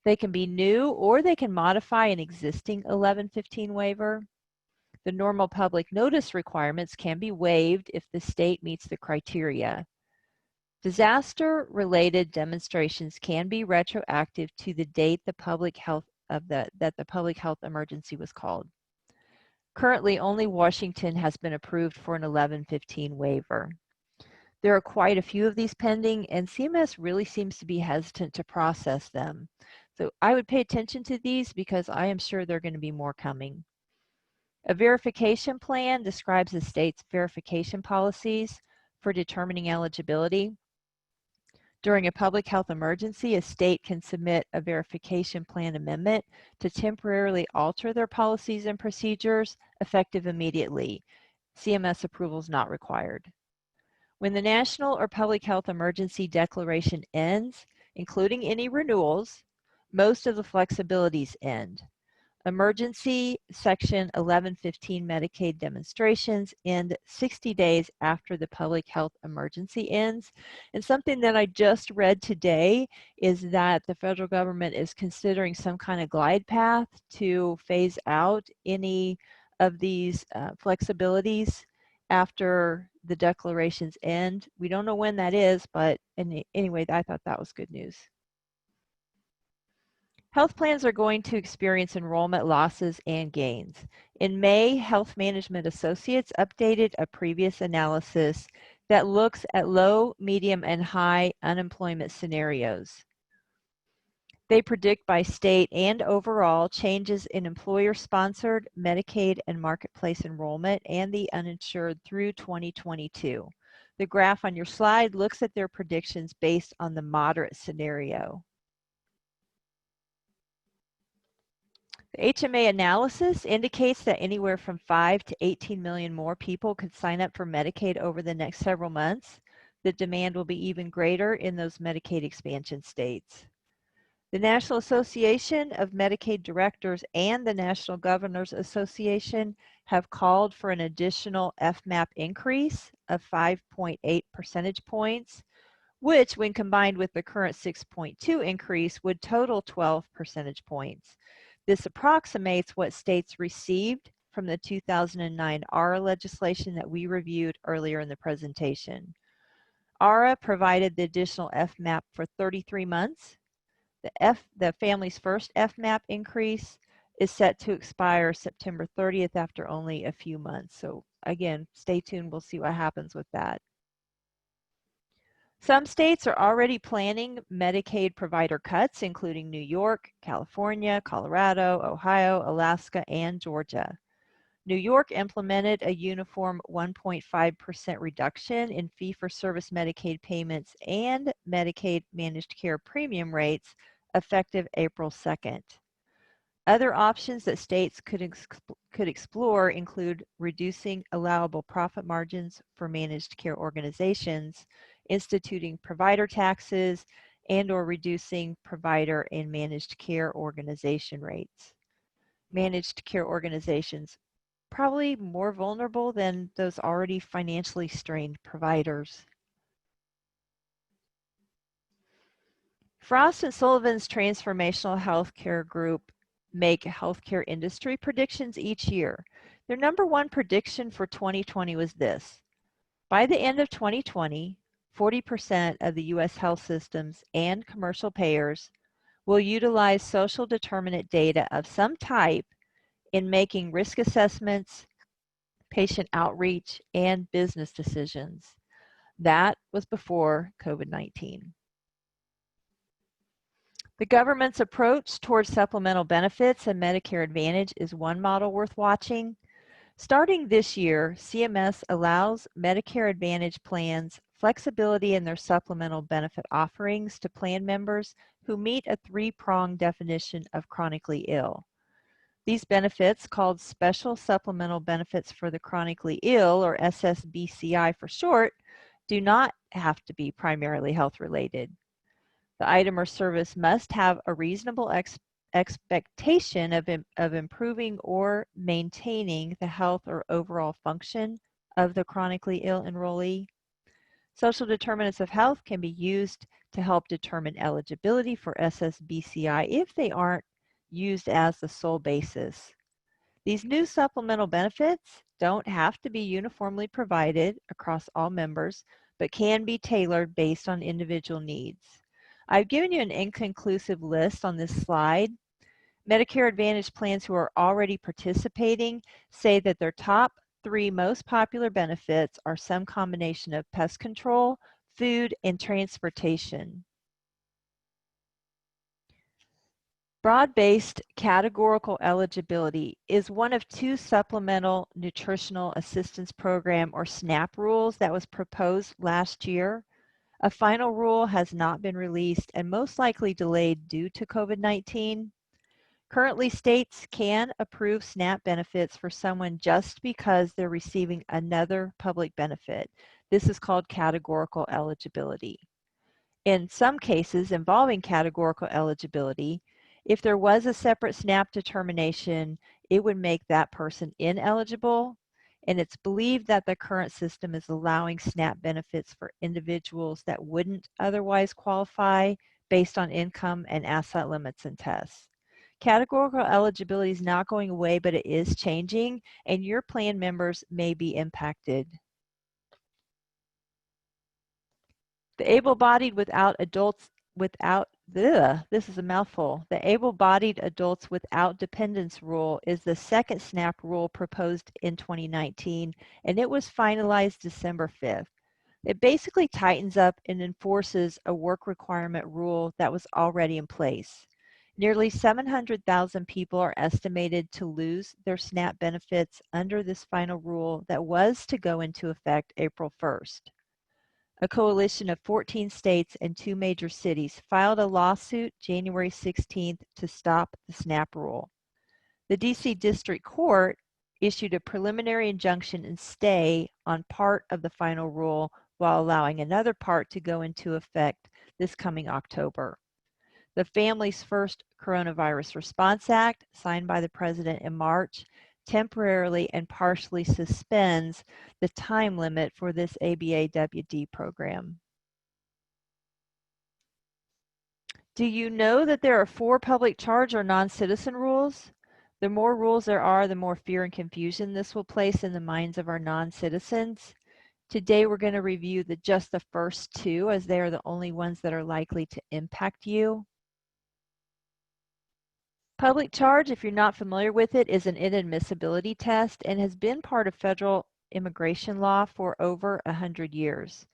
They can be new or they can modify an existing 1115 waiver. The normal public notice requirements can be waived if the state meets the criteria. Disaster-related demonstrations can be retroactive to the date that the public health emergency was called. Currently, only Washington has been approved for an 1115 waiver. There are quite a few of these pending, and CMS really seems to be hesitant to process them. So I would pay attention to these because I am sure there are going to be more coming. A verification plan describes the state's verification policies for determining eligibility. During a public health emergency, a state can submit a verification plan amendment to temporarily alter their policies and procedures, effective immediately. CMS approval is not required. When the national or public health emergency declaration ends, including any renewals, most of the flexibilities end. Emergency Section 1115 Medicaid demonstrations end 60 days after the public health emergency ends. And something that I just read today is that the federal government is considering some kind of glide path to phase out any of these flexibilities after the declarations end. We don't know when that is, but anyway, I thought that was good news. Health plans are going to experience enrollment losses and gains. In May, Health Management Associates updated a previous analysis that looks at low, medium, and high unemployment scenarios. They predict by state and overall changes in employer-sponsored, Medicaid, and marketplace enrollment and the uninsured through 2022. The graph on your slide looks at their predictions based on the moderate scenario. The HMA analysis indicates that anywhere from 5 to 18 million more people could sign up for Medicaid over the next several months. The demand will be even greater in those Medicaid expansion states. The National Association of Medicaid Directors and the National Governors Association have called for an additional FMAP increase of 5.8 percentage points, which when combined with the current 6.2 increase would total 12 percentage points. This approximates what states received from the 2009 ARA legislation that we reviewed earlier in the presentation. ARA provided the additional FMAP for 33 months. The Family's First FMAP increase is set to expire September 30th after only a few months. So again, stay tuned. We'll see what happens with that. Some states are already planning Medicaid provider cuts, including New York, California, Colorado, Ohio, Alaska, and Georgia. New York implemented a uniform 1.5% reduction in fee-for-service Medicaid payments and Medicaid managed care premium rates effective April 2nd. Other options that states could explore include reducing allowable profit margins for managed care organizations, instituting provider taxes, and/or reducing provider and managed care organization rates. Managed care organizations probably more vulnerable than those already financially strained providers. Frost & Sullivan's Transformational Healthcare Group make healthcare industry predictions each year. Their number one prediction for 2020 was this: by the end of 2020, 40% of the U.S. health systems and commercial payers will utilize social determinant data of some type in making risk assessments, patient outreach, and business decisions. That was before COVID-19. The government's approach towards supplemental benefits and Medicare Advantage is one model worth watching. Starting this year, CMS allows Medicare Advantage plans flexibility in their supplemental benefit offerings to plan members who meet a three-pronged definition of chronically ill. These benefits, called Special Supplemental Benefits for the Chronically Ill, or SSBCI for short, do not have to be primarily health-related. The item or service must have a reasonable expectation of improving or maintaining the health or overall function of the chronically ill enrollee. Social determinants of health can be used to help determine eligibility for SSBCI if they aren't used as the sole basis. These new supplemental benefits don't have to be uniformly provided across all members, but can be tailored based on individual needs. I've given you an inconclusive list on this slide. Medicare Advantage plans who are already participating say that their top 3 most popular benefits are some combination of pest control, food, and transportation. Broad-based categorical eligibility is one of 2 Supplemental Nutritional Assistance Program, or SNAP, rules that was proposed last year. A final rule has not been released and most likely delayed due to COVID-19. Currently, states can approve SNAP benefits for someone just because they're receiving another public benefit. This is called categorical eligibility. In some cases involving categorical eligibility, if there was a separate SNAP determination, it would make that person ineligible. And it's believed that the current system is allowing SNAP benefits for individuals that wouldn't otherwise qualify based on income and asset limits and tests. Categorical eligibility is not going away, but it is changing, and your plan members may be impacted. The able-bodied without adults without, this is a mouthful. The able-bodied adults without dependents rule is the second SNAP rule proposed in 2019, and it was finalized December 5th. It basically tightens up and enforces a work requirement rule that was already in place. Nearly 700,000 people are estimated to lose their SNAP benefits under this final rule that was to go into effect April 1st. A coalition of 14 states and 2 major cities filed a lawsuit January 16th to stop the SNAP rule. The DC District Court issued a preliminary injunction and stay on part of the final rule while allowing another part to go into effect this coming October. The Families First Coronavirus Response Act, signed by the President in March, temporarily and partially suspends the time limit for this ABAWD program. Do you know that there are 4 public charge or non-citizen rules? The more rules there are, the more fear and confusion this will place in the minds of our non-citizens. Today we're going to review just the first 2, as they are the only ones that are likely to impact you. Public charge, if you're not familiar with it, is an inadmissibility test and has been part of federal immigration law for over 100 years.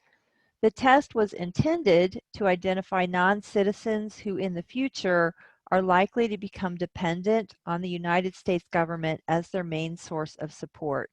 The test was intended to identify non-citizens who in the future are likely to become dependent on the United States government as their main source of support.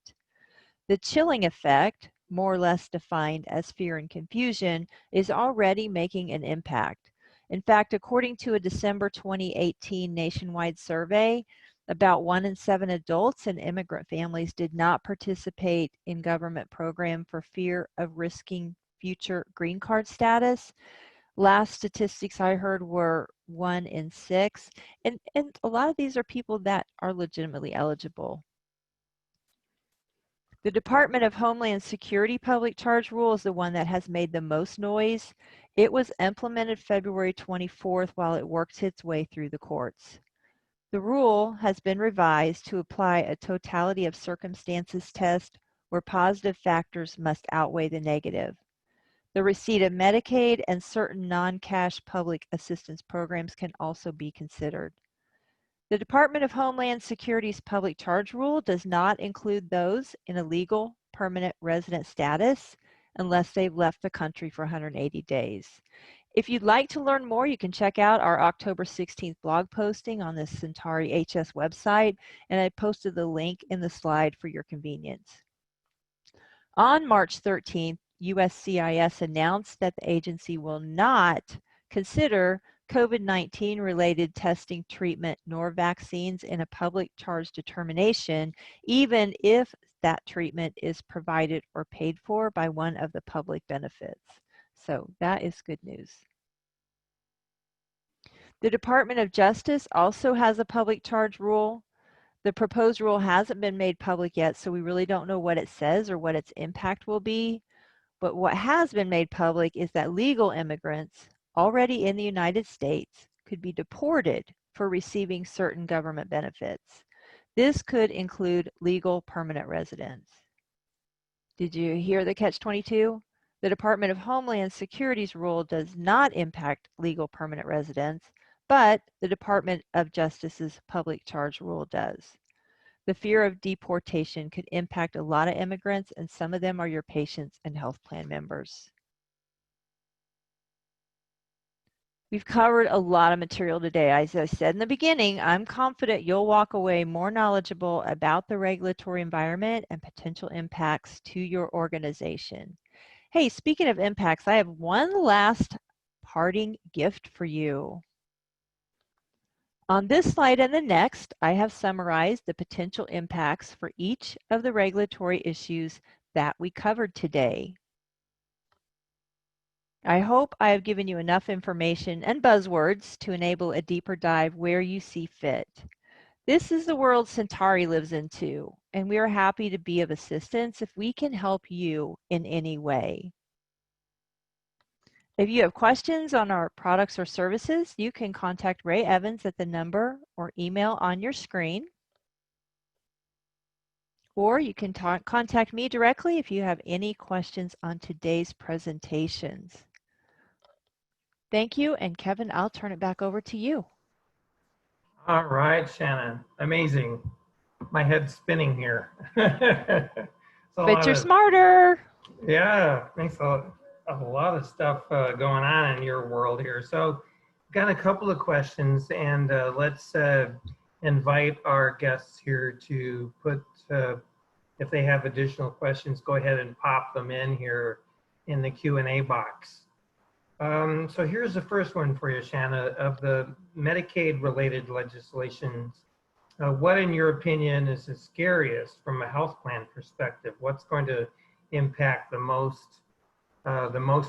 The chilling effect, more or less defined as fear and confusion, is already making an impact. In fact, according to a December 2018 nationwide survey, about 1 in 7 adults in immigrant families did not participate in government program for fear of risking future green card status. Last statistics I heard were 1 in 6, and a lot of these are people that are legitimately eligible. The Department of Homeland Security public charge rule is the one that has made the most noise. It was implemented February 24th while it works its way through the courts. The rule has been revised to apply a totality of circumstances test where positive factors must outweigh the negative. The receipt of Medicaid and certain non-cash public assistance programs can also be considered. The Department of Homeland Security's public charge rule does not include those in a legal permanent resident status unless they've left the country for 180 days. If you'd like to learn more, you can check out our October 16th blog posting on the Centauri HS website, and I posted the link in the slide for your convenience. On March 13th, USCIS announced that the agency will not consider COVID-19 related testing, treatment, nor vaccines in a public charge determination, even if that treatment is provided or paid for by one of the public benefits. So that is good news. The Department of Justice also has a public charge rule. The proposed rule hasn't been made public yet, so we really don't know what it says or what its impact will be. But what has been made public is that legal immigrants already in the United States could be deported for receiving certain government benefits. This could include legal permanent residence. Did you hear the catch-22? The Department of Homeland Security's rule does not impact legal permanent residence, but the Department of Justice's public charge rule does. The fear of deportation could impact a lot of immigrants, and some of them are your patients and health plan members. We've covered a lot of material today. As I said in the beginning, I'm confident you'll walk away more knowledgeable about the regulatory environment and potential impacts to your organization. Hey, speaking of impacts, I have one last parting gift for you. On this slide and the next, I have summarized the potential impacts for each of the regulatory issues that we covered today. I hope I have given you enough information and buzzwords to enable a deeper dive where you see fit. This is the world Centauri lives into, and we are happy to be of assistance if we can help you in any way. If you have questions on our products or services, you can contact Ray Evans at the number or email on your screen. Or you can contact me directly if you have any questions on today's presentations. Thank you. And Kevin, I'll turn it back over to you. All right, Shannon. Amazing. My head's spinning here. It's a But lot you're of, smarter. yeah, thanks a lot of stuff going on in your world here. So, got a couple of questions, and let's invite our guests here to put, if they have additional questions, go ahead and pop them in here in the Q&A box. So here's the first one for you, Shanna. Of the Medicaid-related legislations, what, in your opinion, is the scariest from a health plan perspective? What's going to impact the most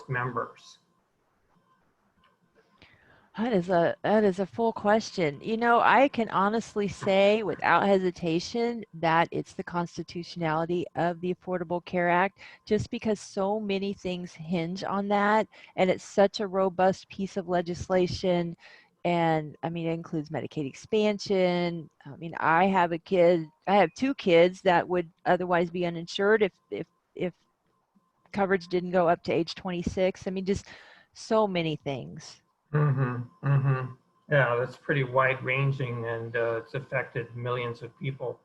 members? That is a full question. You know, I can honestly say without hesitation that it's the constitutionality of the Affordable Care Act, just because so many things hinge on that, and it's such a robust piece of legislation. And I mean, it includes Medicaid expansion. I mean, I have two kids that would otherwise be uninsured if coverage didn't go up to age 26. I mean, just so many things. Mm-hmm, mm-hmm. Yeah, that's pretty wide ranging, and it's affected millions of people.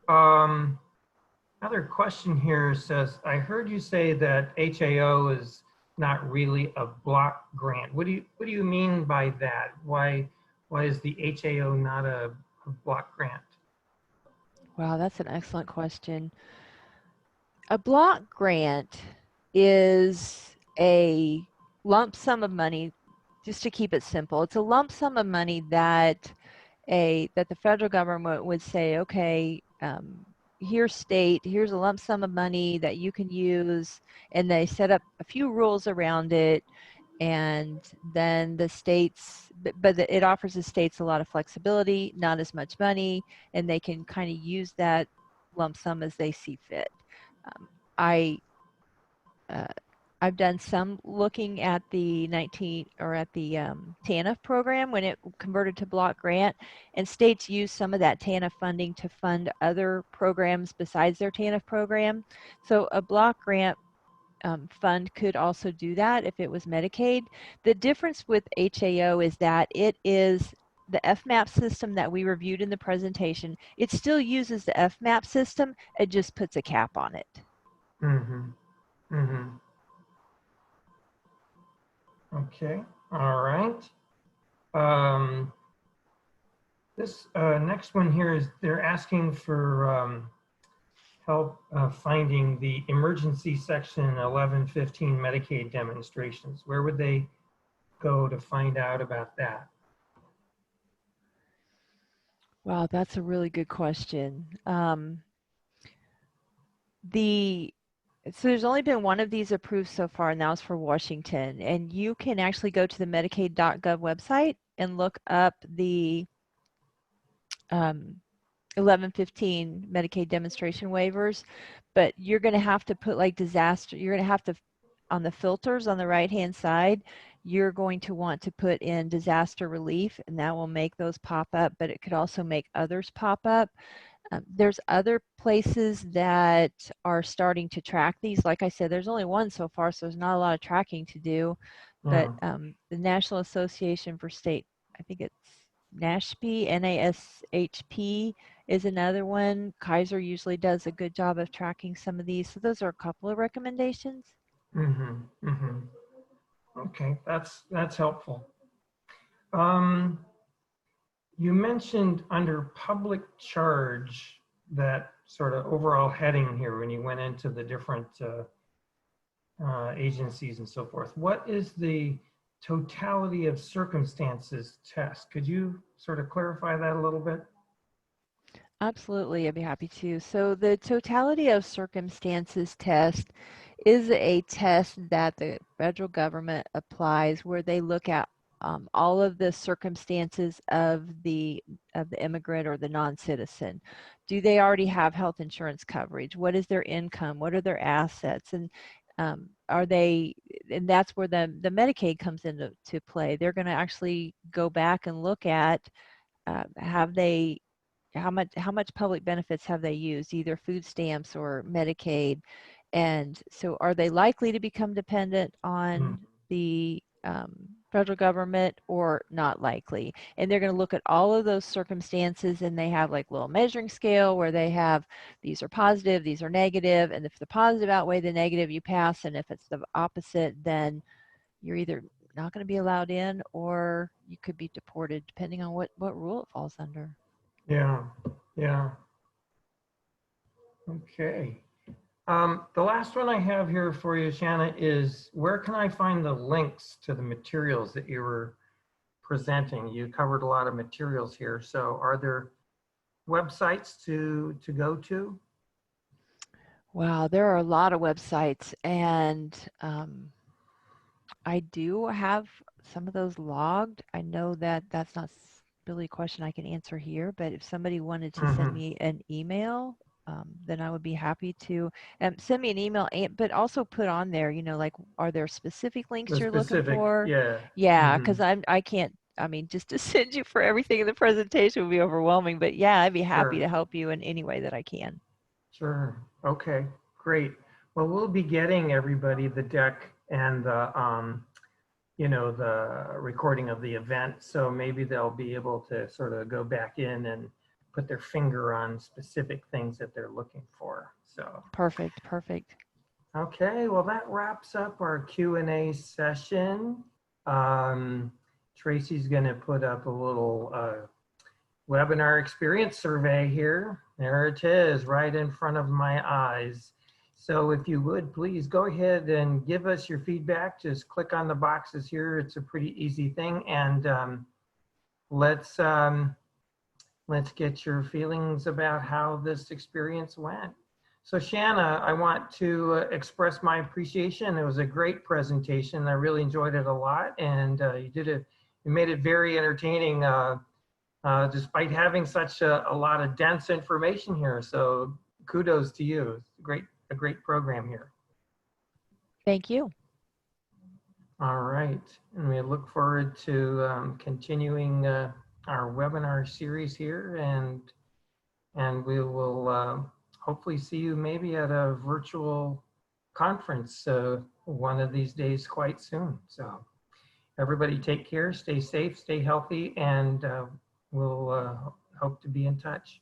Another question here says, I heard you say that HAO is not really a block grant. What do you mean by that? Why is the HAO not a block grant? Wow, that's an excellent question. A block grant is a lump sum of money, just to keep it simple. It's a lump sum of money that the federal government would say, okay, here's a lump sum of money that you can use, and they set up a few rules around it, and then the states, but it offers the states a lot of flexibility, not as much money, and they can kind of use that lump sum as they see fit. I I've done some looking at the TANF program when it converted to block grant, and states use some of that TANF funding to fund other programs besides their TANF program. So a block grant fund could also do that if it was Medicaid. The difference with HAO is that it is the FMAP system that we reviewed in the presentation. It still uses the FMAP system, it just puts a cap on it. Mm-hmm. Mm-hmm. Okay. All right. This next one here is they're asking for help finding the emergency section 1115 Medicaid demonstrations. Where would they go to find out about that? Wow, that's a really good question. So there's only been one of these approved so far, and that was for Washington. And you can actually go to the Medicaid.gov website and look up the 1115 Medicaid demonstration waivers. But you're going to have to put like disaster, you're going to have to, on the filters on the right-hand side, you're going to want to put in disaster relief, and that will make those pop up, but it could also make others pop up. There's other places that are starting to track these. Like I said, there's only one so far, so there's not a lot of tracking to do. But the National Association for State, I think it's NASHP, NASHP is another one. Kaiser usually does a good job of tracking some of these. So those are a couple of recommendations. Mm-hmm. Mm-hmm. Okay, that's helpful. You mentioned under public charge, that sort of overall heading here when you went into the different agencies and so forth. What is the totality of circumstances test? Could you sort of clarify that a little bit? Absolutely, I'd be happy to. So the totality of circumstances test is a test that the federal government applies where they look at all of the circumstances of the immigrant or the non-citizen. Do they already have health insurance coverage? What is their income? What are their assets? And and that's where the Medicaid comes into play. They're going to actually go back and look at how much public benefits have they used, either food stamps or Medicaid, and so are they likely to become dependent on the federal government or not likely. And they're going to look at all of those circumstances, and they have like little measuring scale where they have these are positive, these are negative, and if the positive outweigh the negative, you pass, and if it's the opposite, then you're either not going to be allowed in or you could be deported depending on what rule it falls under. Yeah, yeah. Okay. The last one I have here for you, Shanna, is where can I find the links to the materials that you were presenting? You covered a lot of materials here. So are there websites to go to? Wow, there are a lot of websites, and I do have some of those logged. I know that that's not really a question I can answer here, but if somebody wanted to send me an email, then I would be happy to send me an email, but also put on there, you know, like, are there specific links The you're looking specific, for? yeah. Yeah, because I can't, I mean, just to send you for everything in the presentation would be overwhelming, but yeah, I'd be happy to Sure, help you in any way that I can. sure. Okay, great. Well, we'll be getting everybody the deck and the, you know, the recording of the event. So maybe they'll be able to sort of go back in and put their finger on specific things that they're looking for. So, Perfect, perfect. okay, well, that wraps up our Q&A session. Tracy's going to put up a little webinar experience survey here. There it is, right in front of my eyes. So if you would, please go ahead and give us your feedback. Just click on the boxes here. It's a pretty easy thing. And let's get your feelings about how this experience went. So Shanna, I want to express my appreciation. It was a great presentation. I really enjoyed it a lot. And you made it very entertaining despite having such a lot of dense information here. So kudos to you. It's a great program here. Thank you. All right. And we look forward to continuing our webinar series here, and we will hopefully see you maybe at a virtual conference one of these days quite soon. So everybody take care, stay safe, stay healthy, and we'll hope to be in touch.